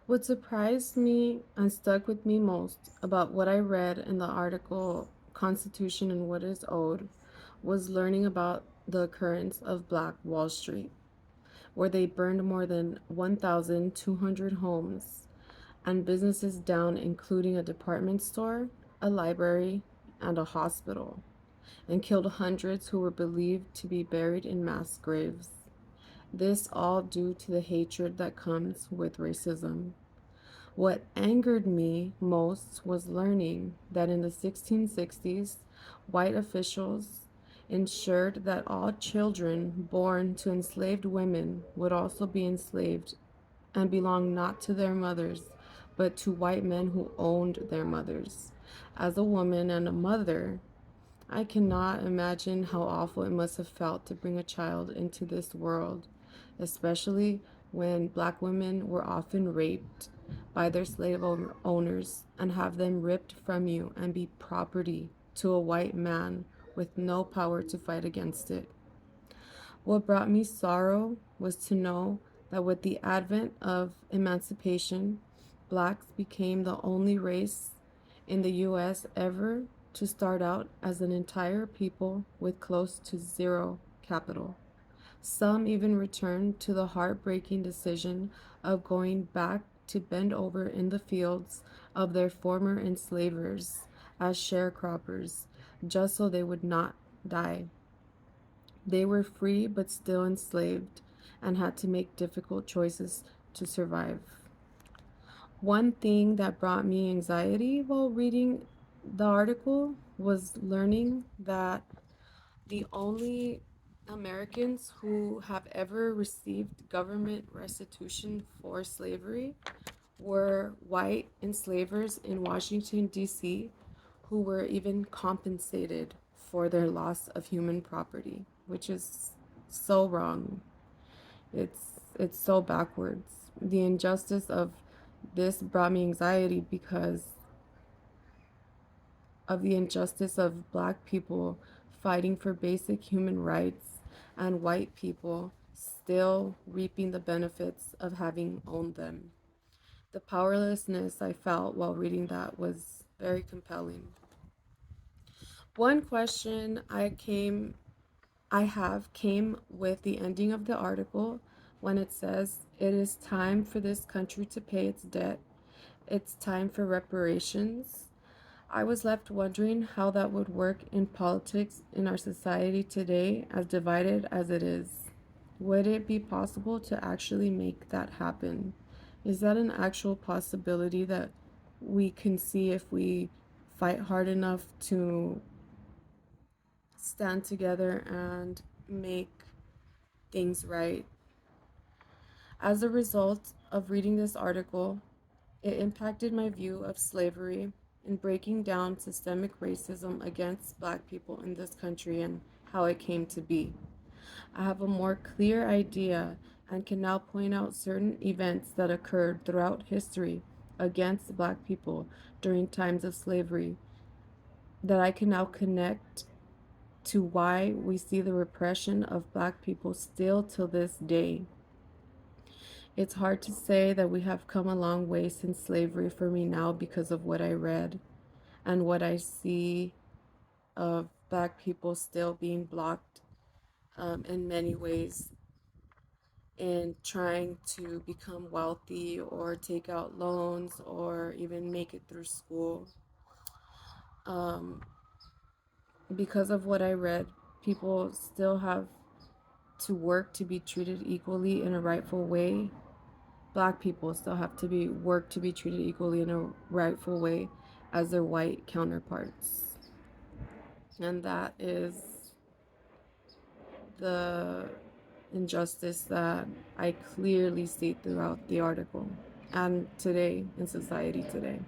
What surprised me and stuck with me most about what I read in the article Constitution and What is Owed was learning about the occurrence of Black Wall Street, where they burned more than 1,200 homes and businesses down, including a department store, a library, and a hospital, and killed hundreds who were believed to be buried in mass graves. This all due to the hatred that comes with racism. What angered me most was learning that in the 1660s, white officials ensured that all children born to enslaved women would also be enslaved and belong not to their mothers, but to white men who owned their mothers. As a woman and a mother, I cannot imagine how awful it must have felt to bring a child into this world, especially when black women were often raped by their owners and have them ripped from you and be property to a white man with no power to fight against it. What brought me sorrow was to know that with the advent of emancipation, blacks became the only race in the US ever to start out as an entire people with close to zero capital. Some even returned to the heartbreaking decision of going back to bend over in the fields of their former enslavers as sharecroppers, just so they would not die. They were free but still enslaved and had to make difficult choices to survive. One thing that brought me anxiety while reading the article was learning that the only Americans who have ever received government restitution for slavery were white enslavers in Washington, D.C., who were even compensated for their loss of human property, which is so wrong. It's so backwards. The injustice of this brought me anxiety because of the injustice of black people fighting for basic human rights and white people still reaping the benefits of having owned them. The powerlessness I felt while reading that was very compelling. One question I have came with the ending of the article when it says it is time for this country to pay its debt. It's time for reparations. I was left wondering how that would work in politics in our society today, as divided as it is. Would it be possible to actually make that happen? Is that an actual possibility that we can see if we fight hard enough to stand together and make things right? As a result of reading this article, it impacted my view of slavery in breaking down systemic racism against black people in this country and how it came to be. I have a more clear idea and can now point out certain events that occurred throughout history against black people during times of slavery that I can now connect to why we see the repression of black people still till this day. It's hard to say that we have come a long way since slavery for me now because of what I read and what I see of black people still being blocked in many ways in trying to become wealthy or take out loans or even make it through school. Um, because of what I read, people still have to work to be treated equally in a rightful way. Black people still have to be work to be treated equally in a rightful way as their white counterparts. And that is the injustice that I clearly see throughout the article and today in society today.